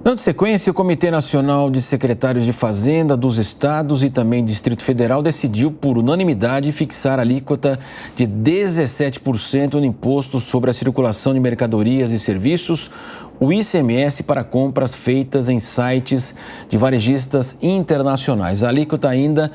Dando sequência, o Comitê Nacional de Secretários de Fazenda dos Estados e também Distrito Federal decidiu, por unanimidade, fixar a alíquota de 17% no imposto sobre a circulação de mercadorias e serviços, o ICMS, para compras feitas em sites de varejistas internacionais. A alíquota ainda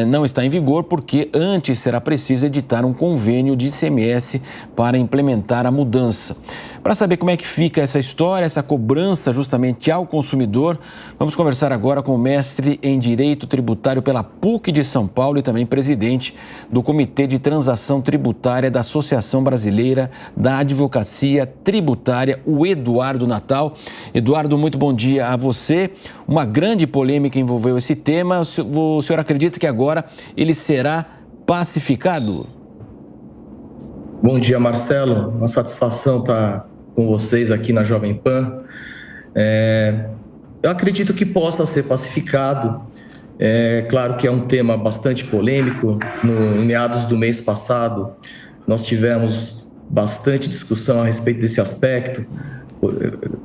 não está em vigor porque antes será preciso editar um convênio de ICMS para implementar a mudança. Para saber como é que fica essa história, essa cobrança justamente ao consumidor, vamos conversar agora com o mestre em Direito Tributário pela PUC de São Paulo e também presidente do Comitê de Transação Tributária da Associação Brasileira da Advocacia Tributária, o Eduardo Natal. Eduardo, muito bom dia a você. Uma grande polêmica envolveu esse tema. O senhor acredita que agora ele será pacificado? Bom dia, Marcelo. Uma satisfação estar com vocês aqui na Jovem Pan. Eu acredito que possa ser pacificado. Claro que é um tema bastante polêmico. Em meados do mês passado, nós tivemos bastante discussão a respeito desse aspecto.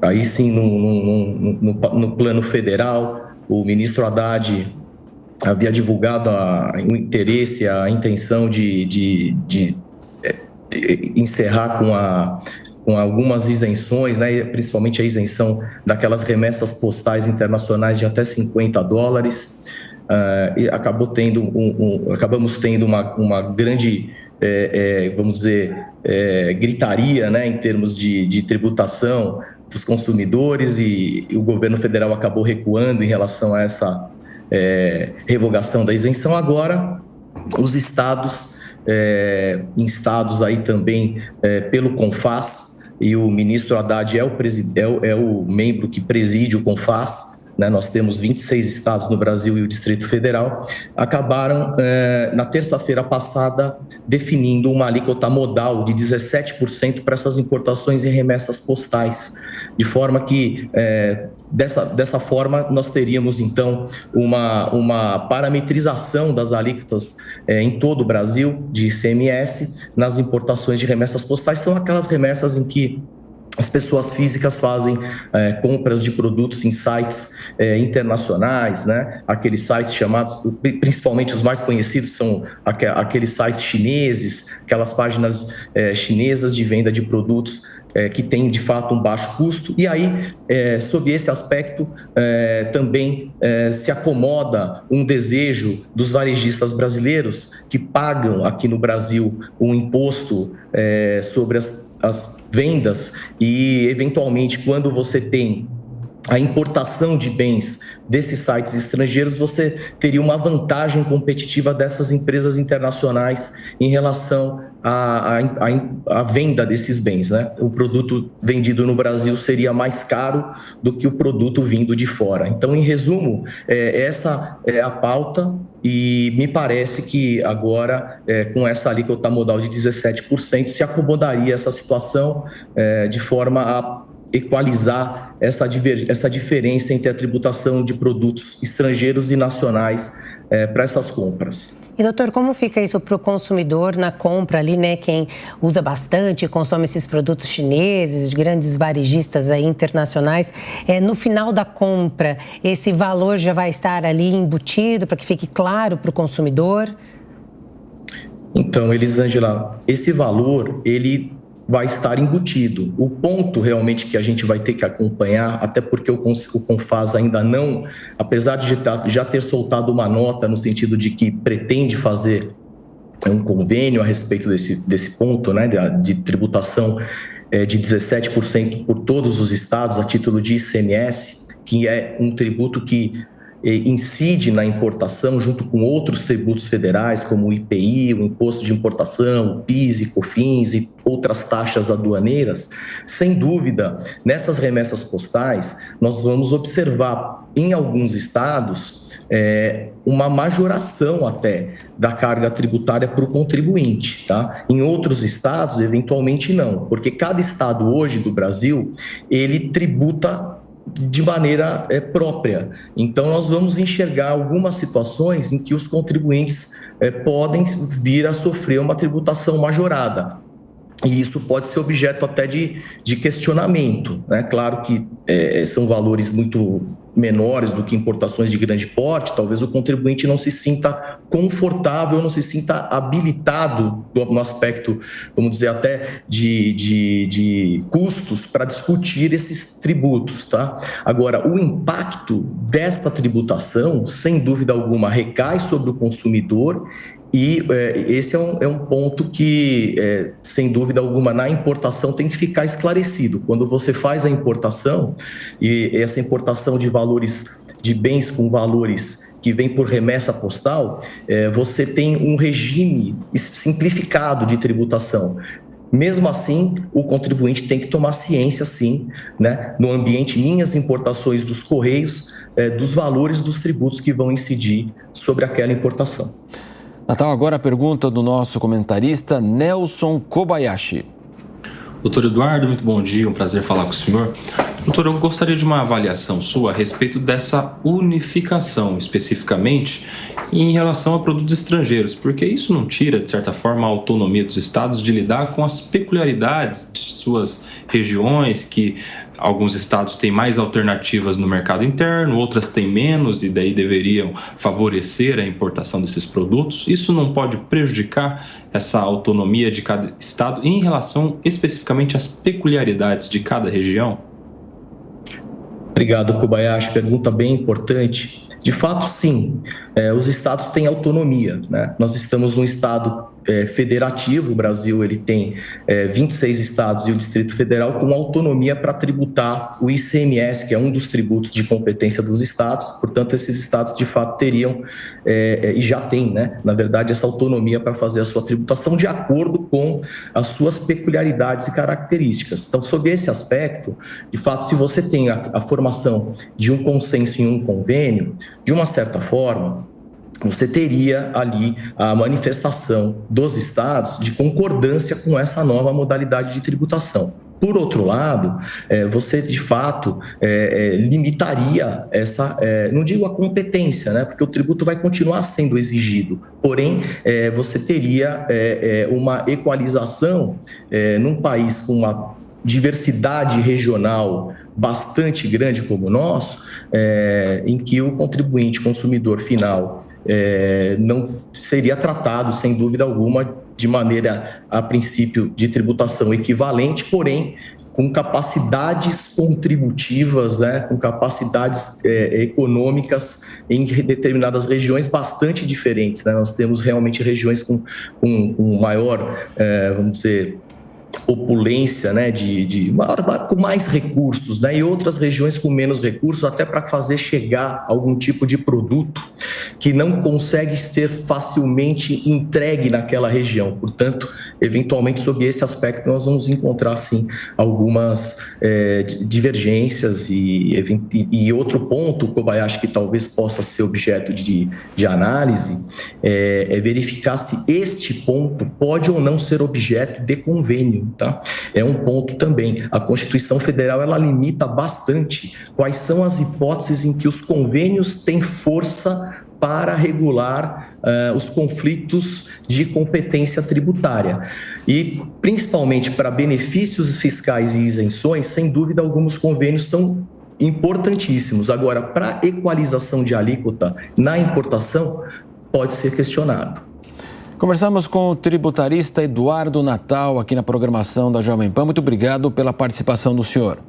Aí sim, no plano federal, o ministro Haddad havia divulgado o interesse, a intenção de encerrar com algumas isenções, né, principalmente a isenção daquelas remessas postais internacionais de até $50, e acabamos tendo uma grande, vamos dizer, gritaria, né, em termos de tributação dos consumidores, e o governo federal acabou recuando em relação a essa revogação da isenção. Agora, os estados, instados aí também pelo CONFAZ, e o ministro Haddad é o membro que preside o CONFAZ, né? Nós temos 26 estados no Brasil e o Distrito Federal, acabaram, na terça-feira passada, definindo uma alíquota modal de 17% para essas importações e remessas postais, de forma que, dessa forma, nós teríamos, então, uma parametrização das alíquotas em todo o Brasil, de ICMS, nas importações de remessas postais. São aquelas remessas em que as pessoas físicas fazem compras de produtos em sites internacionais, né? Aqueles sites chamados, principalmente os mais conhecidos, são aqueles sites chineses, aquelas páginas chinesas de venda de produtos que têm, de fato, um baixo custo. E aí, sob esse aspecto, também se acomoda um desejo dos varejistas brasileiros que pagam aqui no Brasil um imposto sobre as vendas, e eventualmente, quando você tem a importação de bens desses sites estrangeiros, você teria uma vantagem competitiva dessas empresas internacionais em relação à venda desses bens, né? O produto vendido no Brasil seria mais caro do que o produto vindo de fora. Então, em resumo, essa é a pauta, e me parece que agora, com essa alíquota modal de 17%, se acomodaria essa situação de forma a equalizar essa diferença entre a tributação de produtos estrangeiros e nacionais para essas compras. E, doutor, como fica isso para o consumidor na compra ali, né? Quem usa bastante, consome esses produtos chineses, de grandes varejistas aí internacionais, no final da compra, esse valor já vai estar ali embutido para que fique claro para o consumidor? Então, Elisângela, esse valor, ele vai estar embutido. O ponto realmente que a gente vai ter que acompanhar, até porque o CONFAZ ainda não, apesar de já ter soltado uma nota no sentido de que pretende fazer um convênio a respeito desse ponto, né, de tributação de 17% por todos os estados a título de ICMS, que é um tributo que incide na importação junto com outros tributos federais, como o IPI, o Imposto de Importação, o PIS e COFINS e outras taxas aduaneiras. Sem dúvida, nessas remessas postais, nós vamos observar em alguns estados uma majoração até da carga tributária para o contribuinte, tá? Em outros estados, eventualmente não, porque cada estado hoje do Brasil, ele tributa de maneira própria. Então, nós vamos enxergar algumas situações em que os contribuintes podem vir a sofrer uma tributação majorada. E isso pode ser objeto até de questionamento, né? Claro que são valores muito menores do que importações de grande porte, talvez o contribuinte não se sinta confortável, não se sinta habilitado no aspecto, vamos dizer, até de custos para discutir esses tributos, tá? Agora, o impacto desta tributação, sem dúvida alguma, recai sobre o consumidor. E esse é um ponto que, sem dúvida alguma, na importação tem que ficar esclarecido. Quando você faz a importação, e essa importação de valores, de bens com valores que vem por remessa postal, você tem um regime simplificado de tributação. Mesmo assim, o contribuinte tem que tomar ciência, sim, né, no ambiente minhas importações dos Correios, dos valores dos tributos que vão incidir sobre aquela importação. Natal, agora a pergunta do nosso comentarista Nelson Kobayashi. Doutor Eduardo, muito bom dia, um prazer falar com o senhor. Doutor, eu gostaria de uma avaliação sua a respeito dessa unificação, especificamente em relação a produtos estrangeiros, porque isso não tira, de certa forma, a autonomia dos estados de lidar com as peculiaridades de suas regiões, que alguns estados têm mais alternativas no mercado interno, outras têm menos e daí deveriam favorecer a importação desses produtos. Isso não pode prejudicar essa autonomia de cada estado em relação especificamente às peculiaridades de cada região? Obrigado, Kobayashi. Pergunta bem importante. De fato, sim, os estados têm autonomia, né? Nós estamos num estado federativo, o Brasil ele tem 26 estados e o Distrito Federal com autonomia para tributar o ICMS, que é um dos tributos de competência dos estados. Portanto, esses estados de fato teriam e já têm, né, na verdade, essa autonomia para fazer a sua tributação de acordo com as suas peculiaridades e características. Então, sob esse aspecto, de fato, se você tem a formação de um consenso em um convênio, de uma certa forma, você teria ali a manifestação dos estados de concordância com essa nova modalidade de tributação. Por outro lado, você de fato limitaria essa, não digo a competência, né, porque o tributo vai continuar sendo exigido, porém você teria uma equalização num país com uma diversidade regional bastante grande como o nosso, em que o contribuinte consumidor final não seria tratado, sem dúvida alguma, de maneira, a princípio, de tributação equivalente, porém, com capacidades contributivas, né, com capacidades econômicas em determinadas regiões bastante diferentes, né? Nós temos realmente regiões com maior, vamos dizer, opulência, né, com mais recursos, né, e outras regiões com menos recursos, até para fazer chegar algum tipo de produto que não consegue ser facilmente entregue naquela região. Portanto, eventualmente, sob esse aspecto, nós vamos encontrar, sim, algumas divergências e outro ponto, Kobayashi, que talvez possa ser objeto de análise, é verificar se este ponto pode ou não ser objeto de convênio. Tá? É um ponto também. A Constituição Federal ela limita bastante quais são as hipóteses em que os convênios têm força para regular os conflitos de competência tributária. E, principalmente para benefícios fiscais e isenções, sem dúvida, alguns convênios são importantíssimos. Agora, para equalização de alíquota na importação, pode ser questionado. Conversamos com o tributarista Eduardo Natal aqui na programação da Jovem Pan. Muito obrigado pela participação do senhor.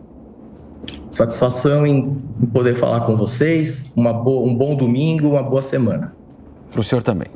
Satisfação em poder falar com vocês. Um bom domingo, uma boa semana. Para o senhor também.